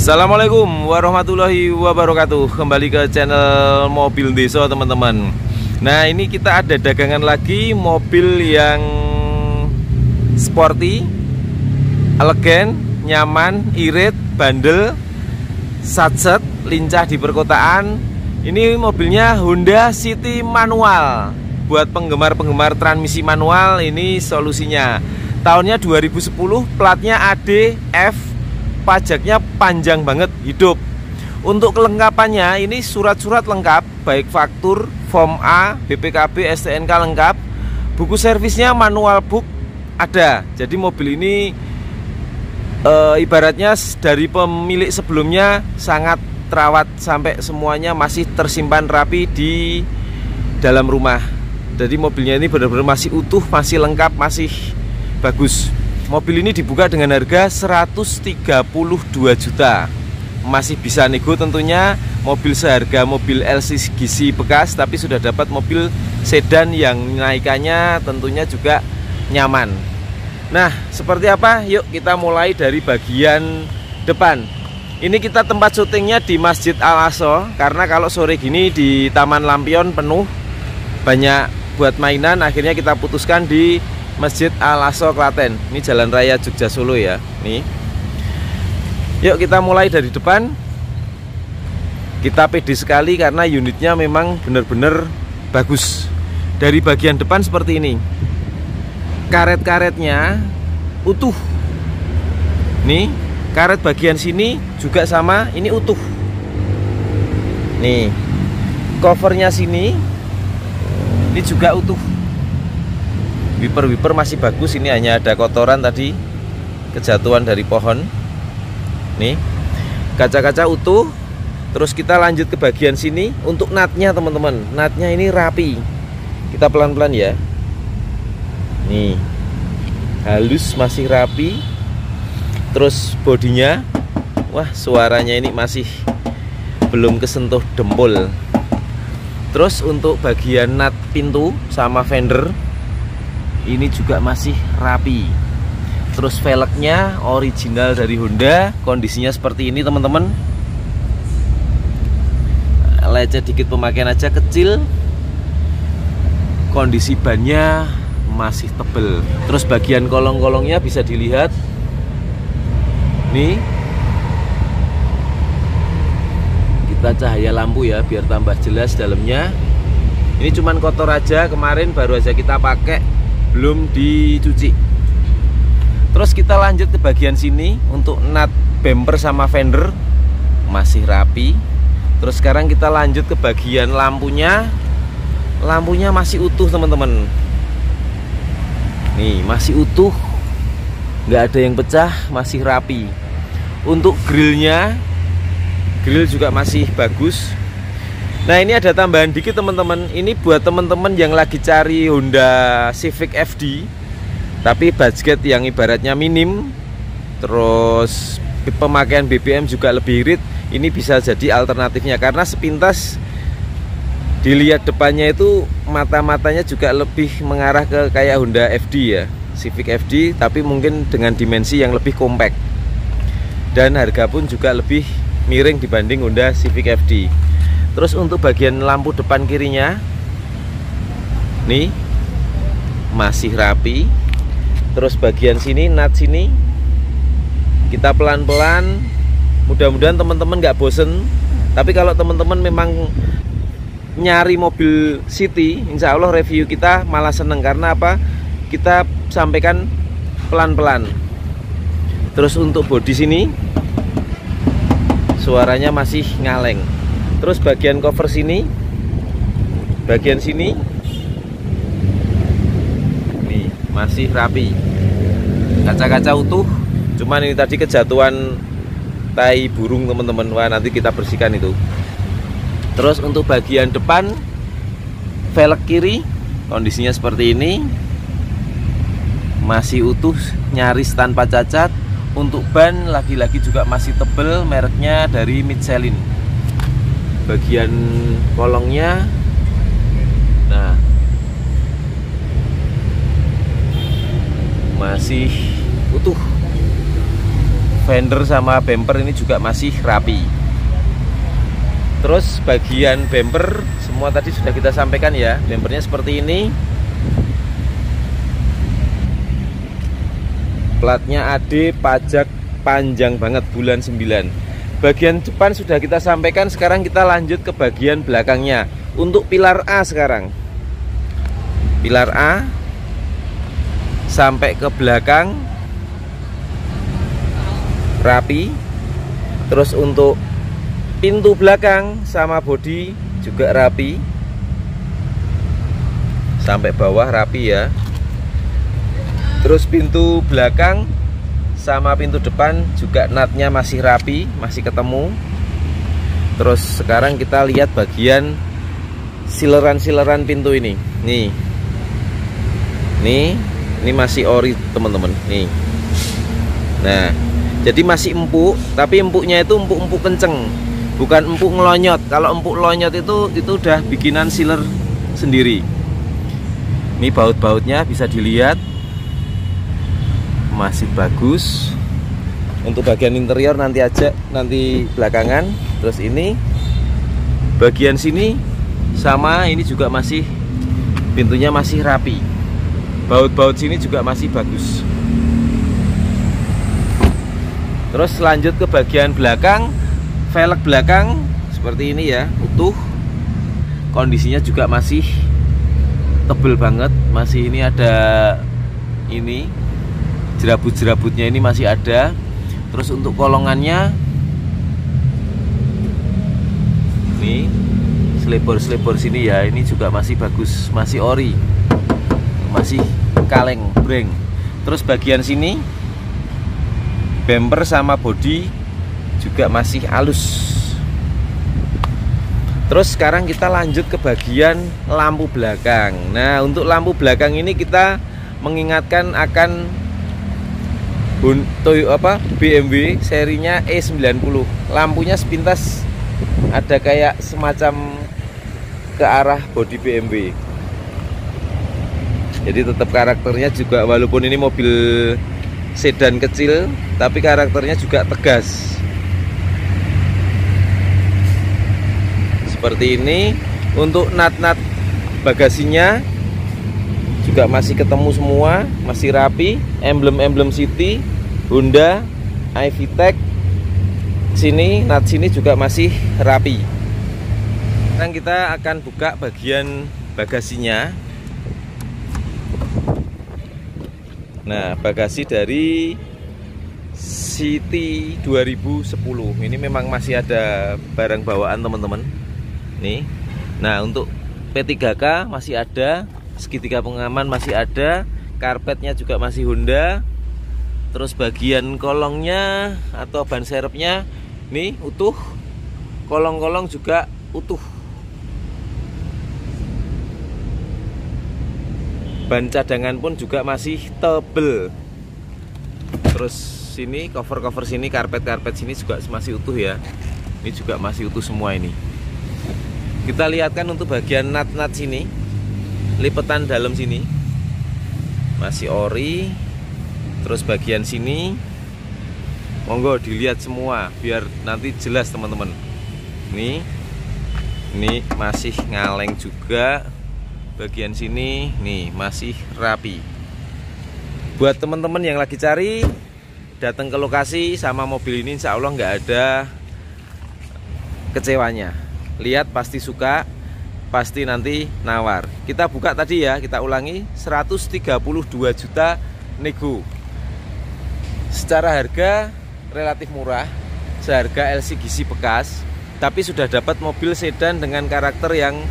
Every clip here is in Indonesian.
Assalamualaikum warahmatullahi wabarakatuh. Kembali ke channel Mobil Desa teman-teman. Nah, ini kita ada dagangan lagi mobil yang sporty, elegan, nyaman, irit, bandel, satset, lincah di perkotaan. Ini mobilnya Honda City manual. Buat penggemar-penggemar transmisi manual, ini solusinya. Tahunnya 2010, platnya ADF, pajaknya panjang banget, hidup. Untuk kelengkapannya, ini surat-surat lengkap, baik faktur, form A, BPKB, STNK lengkap. Buku servisnya manual book ada. Jadi mobil ini ibaratnya dari pemilik sebelumnya sangat terawat, sampai semuanya masih tersimpan rapi di dalam rumah. Jadi mobilnya ini benar-benar masih utuh, masih lengkap, masih bagus. Mobil ini dibuka dengan harga 132 juta. Masih bisa nego tentunya. Mobil seharga mobil LCGC bekas, tapi sudah dapat mobil sedan yang naikannya tentunya juga nyaman. Nah, seperti apa? Yuk kita mulai dari bagian depan. Ini kita tempat syutingnya di Masjid Al-Aqsa, karena kalau sore gini di Taman Lampion penuh, banyak buat mainan. Akhirnya kita putuskan di Masjid Al-Aqsa Klaten. Ini jalan raya Jogja Solo ya. Nih. Yuk kita mulai dari depan. Kita pede sekali karena unitnya memang benar-benar bagus. Dari bagian depan seperti ini. Karet-karetnya utuh. Nih, karet bagian sini juga sama, ini utuh. Nih. Covernya sini ini juga utuh. Wiper masih bagus, ini hanya ada kotoran tadi, kejatuhan dari pohon. Nih, kaca-kaca utuh. Terus kita lanjut ke bagian sini. Untuk natnya teman-teman, natnya ini rapi. Kita pelan-pelan ya. Nih, halus, masih rapi. Terus bodinya, wah suaranya ini masih belum kesentuh dempul. Terus untuk bagian nat pintu sama fender, ini juga masih rapi. Terus velgnya original dari Honda, kondisinya seperti ini teman-teman. Lecet dikit pemakaian aja, kecil. Kondisi bannya masih tebel. Terus bagian kolong-kolongnya bisa dilihat. Nih, kita cahaya lampu ya biar tambah jelas dalamnya. Ini cuman kotor aja, kemarin baru aja kita pakai, belum dicuci. Terus kita lanjut ke bagian sini. Untuk nut bumper sama fender masih rapi. Terus sekarang kita lanjut ke bagian lampunya. Lampunya masih utuh teman-teman. Nih masih utuh, nggak ada yang pecah, masih rapi. Untuk grillnya, grill juga masih bagus. Nah, ini ada tambahan dikit teman-teman. Ini buat teman-teman yang lagi cari Honda Civic FD, tapi budget yang ibaratnya minim, terus pemakaian BBM juga lebih irit. Ini bisa jadi alternatifnya, karena sepintas dilihat depannya itu mata-matanya juga lebih mengarah ke kayak Honda FD ya, Civic FD, tapi mungkin dengan dimensi yang lebih compact. Dan harga pun juga lebih miring dibanding Honda Civic FD. Terus untuk bagian lampu depan kirinya, nih masih rapi. Terus bagian sini, nut sini, kita pelan-pelan. Mudah-mudahan teman-teman nggak bosen. Tapi kalau teman-teman memang nyari mobil City, insya Allah review kita malah seneng. Karena apa? Kita sampaikan pelan-pelan. Terus untuk bodi sini, suaranya masih ngaleng. Terus bagian cover sini, bagian sini, nih masih rapi. Kaca-kaca utuh. Cuman ini tadi kejatuhan tai burung teman-teman. Wah, nanti kita bersihkan itu. Terus untuk bagian depan, velg kiri kondisinya seperti ini, masih utuh, nyaris tanpa cacat. Untuk ban lagi-lagi juga masih tebel, mereknya dari Michelin. Bagian kolongnya, nah masih utuh. fender sama bumper ini juga masih rapi. Terus bagian bumper semua tadi sudah kita sampaikan ya. Bumpernya seperti ini. Platnya AD, pajak panjang banget, bulan 9. Bagian depan sudah kita sampaikan. Sekarang kita lanjut ke bagian belakangnya. Untuk pilar A sekarang, pilar A sampai ke belakang rapi. Terus untuk pintu belakang sama bodi juga rapi, sampai bawah rapi ya. Terus pintu belakang sama pintu depan juga natnya masih rapi, masih ketemu. Terus sekarang kita lihat bagian sileran-sileran pintu ini. Nih masih ori teman-teman. Nih. Nah, jadi masih empuk, tapi empuknya itu empuk kenceng, bukan empuk ngelonyot. Kalau empuk lonyot itu udah bikinan sealer sendiri. Ini baut-bautnya bisa dilihat masih bagus. Untuk bagian interior nanti belakangan. Terus ini bagian sini sama, ini juga masih pintunya masih rapi. Baut-baut sini juga masih bagus. Terus lanjut ke bagian belakang. Velg belakang seperti ini ya, utuh. Kondisinya juga masih tebel banget. Masih ini ada ini jerabut-jerabutnya ini masih ada. Terus untuk kolongannya ini selebor sini ya, ini juga masih bagus, masih ori, masih kaleng breng. Terus bagian sini bumper sama bodi juga masih halus. Terus sekarang kita lanjut ke bagian lampu belakang. Nah, untuk lampu belakang ini kita mengingatkan akan BMW serinya E90. Lampunya sepintas ada kayak semacam ke arah bodi BMW. Jadi tetap karakternya juga, walaupun ini mobil sedan kecil, tapi karakternya juga tegas. Seperti ini. Untuk nat-nat bagasinya juga masih ketemu semua, masih rapi. Emblem-emblem City, Honda, iVTEC. Sini, nat sini juga masih rapi. Sekarang kita akan buka bagian bagasinya. Nah, bagasi dari City 2010 ini memang masih ada barang bawaan teman-teman. Nih. Nah, untuk P3K masih ada, segitiga pengaman masih ada, karpetnya juga masih Honda. Terus bagian kolongnya atau ban serepnya nih utuh. Kolong-kolong juga utuh. Ban cadangan pun juga masih tebel. Terus sini cover sini, karpet sini juga masih utuh ya. Ini juga masih utuh semua ini. Kita lihatkan untuk bagian nat-nat sini, lipetan dalam sini masih ori. Terus bagian sini monggo dilihat semua biar nanti jelas teman-teman. Ini masih ngaleng juga. Bagian sini nih masih rapi. Buat teman-teman yang lagi cari, datang ke lokasi sama mobil ini, insya Allah nggak ada kecewanya. Lihat pasti suka, pasti nanti nawar. Kita buka tadi ya, kita ulangi, 132 juta nego. Secara harga relatif murah, seharga LCGC bekas, tapi sudah dapat mobil sedan dengan karakter yang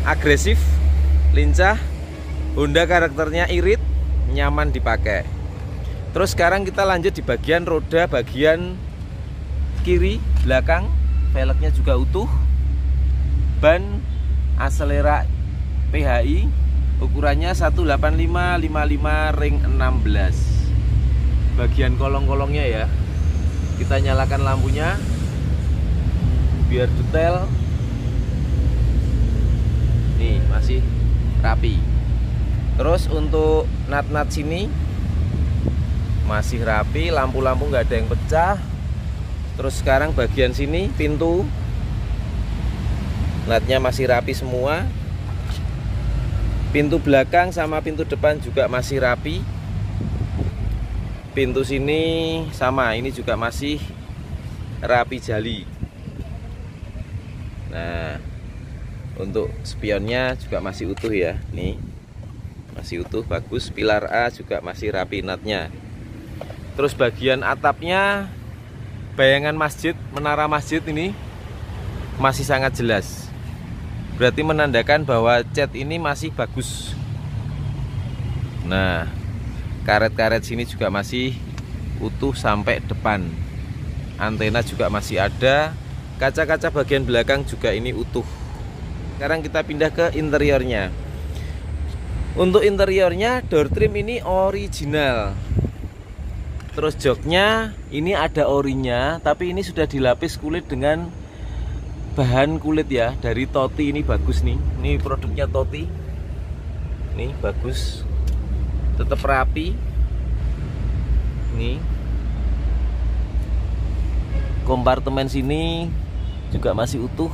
agresif, lincah. Honda karakternya irit, nyaman dipakai. Terus sekarang kita lanjut di bagian roda bagian kiri belakang. Velgnya juga utuh. Ban Acelera PHI, ukurannya 185/55 ring 16. Bagian kolong-kolongnya ya, kita nyalakan lampunya biar detail. Nih masih rapi. Terus untuk nat-nat sini masih rapi, lampu-lampu nggak ada yang pecah. Terus sekarang bagian sini pintu latnya masih rapi semua. Pintu belakang sama pintu depan juga masih rapi. Pintu sini sama, ini juga masih rapi jali. Nah, untuk spionnya juga masih utuh ya. Nih, masih utuh, bagus. Pilar A juga masih rapi natnya. Terus bagian atapnya, bayangan masjid, menara masjid ini masih sangat jelas. Berarti menandakan bahwa cat ini masih bagus. Nah, karet-karet sini juga masih utuh sampai depan. Antena juga masih ada. Kaca-kaca bagian belakang juga ini utuh. Sekarang kita pindah ke interiornya. Untuk interiornya, door trim ini original. Terus joknya ini ada orinya, tapi ini sudah dilapis kulit dengan bahan kulit ya, dari Toti. Ini bagus nih. Ini produknya Toti. Nih bagus. Tetap rapi. Nih. Kompartemen sini juga masih utuh.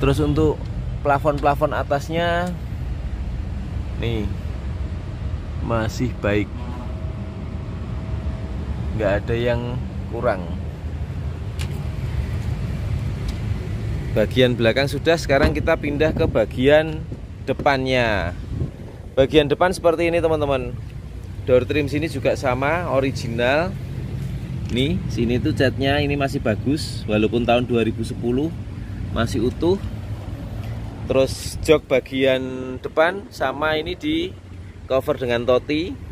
Terus untuk plafon-plafon atasnya nih masih baik. Nggak ada yang kurang. Bagian belakang sudah, sekarang kita pindah ke bagian depannya. Bagian depan seperti ini teman-teman. Door trim sini juga sama, original. Nih, sini tuh catnya ini masih bagus, walaupun tahun 2010 masih utuh. Terus jok bagian depan sama, ini di cover dengan Toti.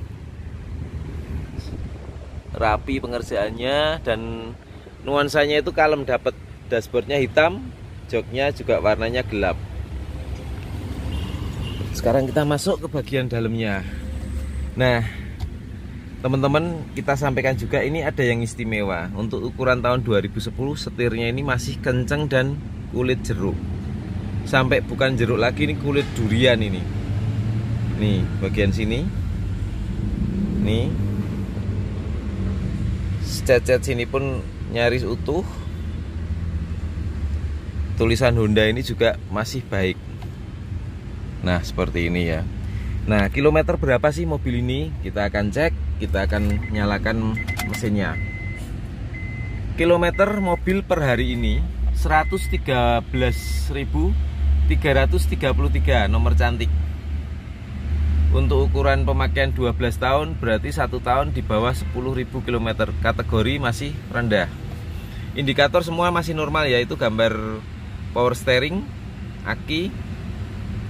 Rapi pengerjaannya dan nuansanya itu kalem, dapat. Dashboardnya hitam, joknya juga warnanya gelap. Sekarang kita masuk ke bagian dalamnya. Nah, teman-teman, kita sampaikan juga ini ada yang istimewa. Untuk ukuran tahun 2010, setirnya ini masih kenceng dan kulit jeruk. Sampai bukan jeruk lagi, ini kulit durian ini. Nih, bagian sini. Nih. Cat-cat sini pun nyaris utuh. Tulisan Honda ini juga masih baik. Nah, seperti ini ya. Nah, kilometer berapa sih mobil ini? Kita akan cek, kita akan nyalakan mesinnya. Kilometer mobil per hari ini 113.333 nomor cantik. Untuk ukuran pemakaian 12 tahun berarti 1 tahun di bawah 10.000 km. Kategori masih rendah. Indikator semua masih normal, yaitu gambar power steering, aki,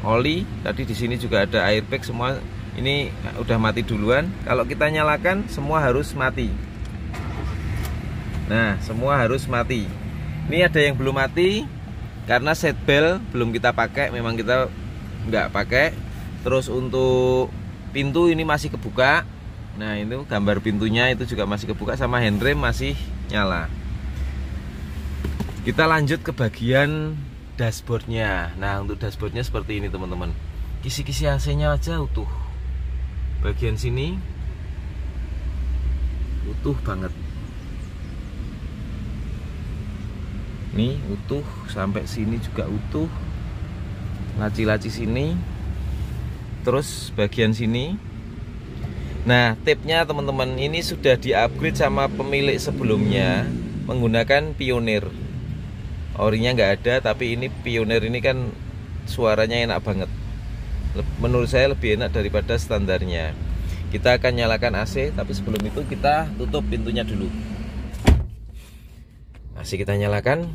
oli. Tadi di sini juga ada airbag, semua ini udah mati duluan. Kalau kita nyalakan semua harus mati. Nah, semua harus mati. Ini ada yang belum mati karena seatbelt belum kita pakai, memang kita nggak pakai. Terus untuk pintu ini masih kebuka. Nah, itu gambar pintunya itu juga masih kebuka, sama handrem masih nyala. Kita lanjut ke bagian dashboardnya. Nah, untuk dashboardnya seperti ini teman-teman. Kisi-kisi AC-nya aja utuh. Bagian sini utuh banget. Nih utuh, sampai sini juga utuh. Laci-laci sini. Terus bagian sini. Nah, tipnya teman-teman, ini sudah di-upgrade sama pemilik sebelumnya menggunakan Pioneer. Orinya nggak ada, tapi ini Pioneer ini kan suaranya enak banget. Menurut saya lebih enak daripada standarnya. Kita akan nyalakan AC, tapi sebelum itu kita tutup pintunya dulu. AC kita nyalakan.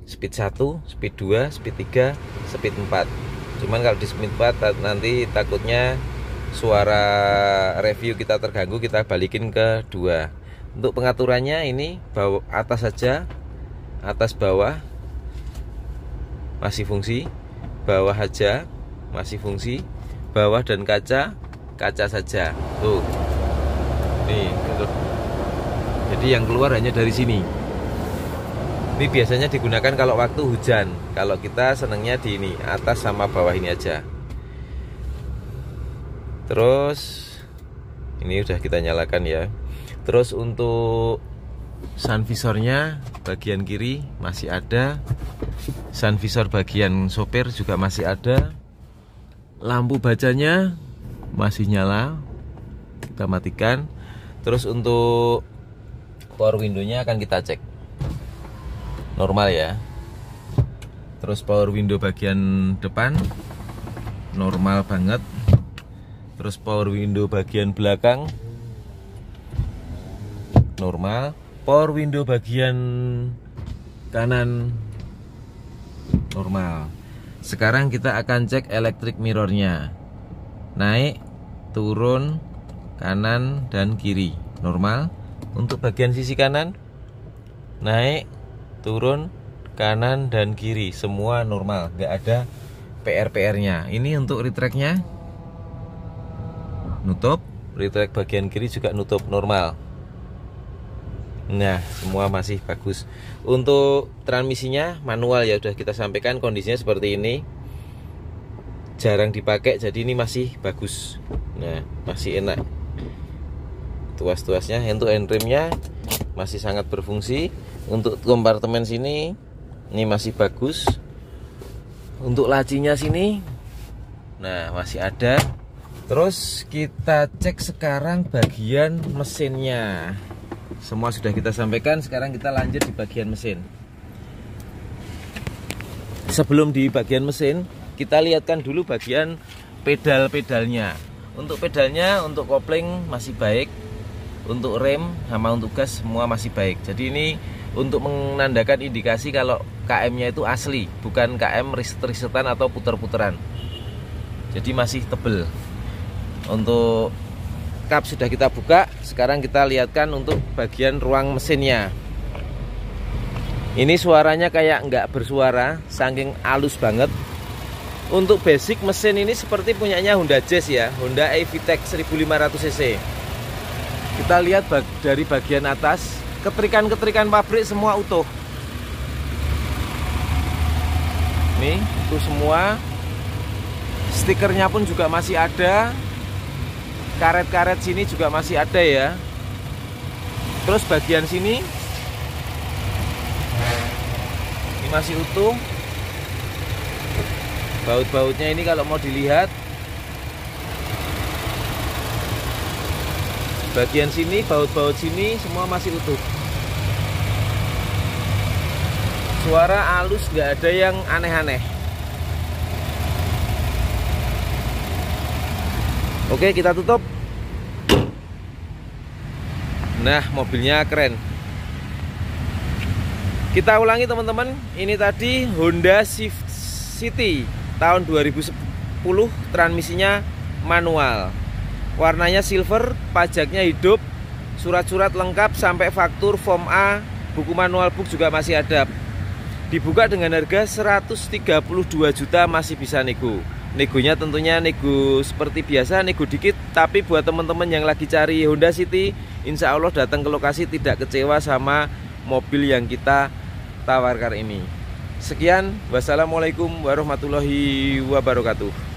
Speed 1, speed 2, speed 3, speed 4. Cuman kalau di speed 4 nanti takutnya suara review kita terganggu, kita balikin ke 2. Untuk pengaturannya ini bawah atas saja, atas bawah masih fungsi, bawah aja masih fungsi, bawah dan kaca saja. Tuh. Nih, tuh. Jadi yang keluar hanya dari sini. Ini biasanya digunakan kalau waktu hujan. Kalau kita senangnya di ini, atas sama bawah ini aja. Terus Ini udah kita nyalakan ya. Terus untuk sun visornya bagian kiri masih ada. Sun visor bagian sopir juga masih ada. Lampu bacanya masih nyala. Kita matikan. Terus untuk power window-nya akan kita cek. Normal ya. Terus power window bagian depan normal banget. Terus power window bagian belakang normal. Power window bagian kanan normal. Sekarang kita akan cek electric mirrornya. Naik, turun, kanan dan kiri normal. Untuk bagian sisi kanan naik, turun, kanan dan kiri semua normal, nggak ada PR-nya. Ini untuk retract-nya nutup, retract bagian kiri juga nutup normal. Nah, semua masih bagus. Untuk transmisinya manual ya, udah kita sampaikan kondisinya seperti ini. Jarang dipakai, jadi ini masih bagus. Nah, masih enak. Tuas-tuasnya, untuk handremnya masih sangat berfungsi. Untuk kompartemen sini ini masih bagus. Untuk lacinya sini, nah masih ada. Terus kita cek sekarang bagian mesinnya. Semua sudah kita sampaikan, sekarang kita lanjut di bagian mesin. Sebelum di bagian mesin, kita lihatkan dulu bagian pedal-pedalnya. Untuk pedalnya, untuk kopling masih baik. Untuk rem sama untuk gas semua masih baik. Jadi ini untuk menandakan indikasi kalau KM-nya itu asli, bukan KM riset-risetan atau puter-puteran. Jadi masih tebel. Untuk kap sudah kita buka. Sekarang kita lihatkan untuk bagian ruang mesinnya. Ini suaranya kayak nggak bersuara, saking halus banget. Untuk basic mesin ini seperti punyanya Honda Jazz ya, Honda e-VTEC 1500 cc. Kita lihat dari bagian atas, ketrikan-ketrikan pabrik semua utuh. Nih, itu semua. Stikernya pun juga masih ada. Karet-karet sini juga masih ada ya. Terus bagian sini ini masih utuh. Baut-bautnya ini kalau mau dilihat, bagian sini, baut-baut sini semua masih utuh. Suara halus, nggak ada yang aneh-aneh. Oke, kita tutup. Nah, mobilnya keren. Kita ulangi teman-teman. Ini tadi Honda Civic City tahun 2010, transmisinya manual. Warnanya silver, pajaknya hidup, surat-surat lengkap sampai faktur, form A, buku manual book juga masih ada. Dibuka dengan harga 132 juta, masih bisa nego. Negonya tentunya nego seperti biasa, nego dikit. Tapi buat teman-teman yang lagi cari Honda City, insya Allah datang ke lokasi tidak kecewa sama mobil yang kita tawarkan ini. Sekian, wassalamualaikum warahmatullahi wabarakatuh.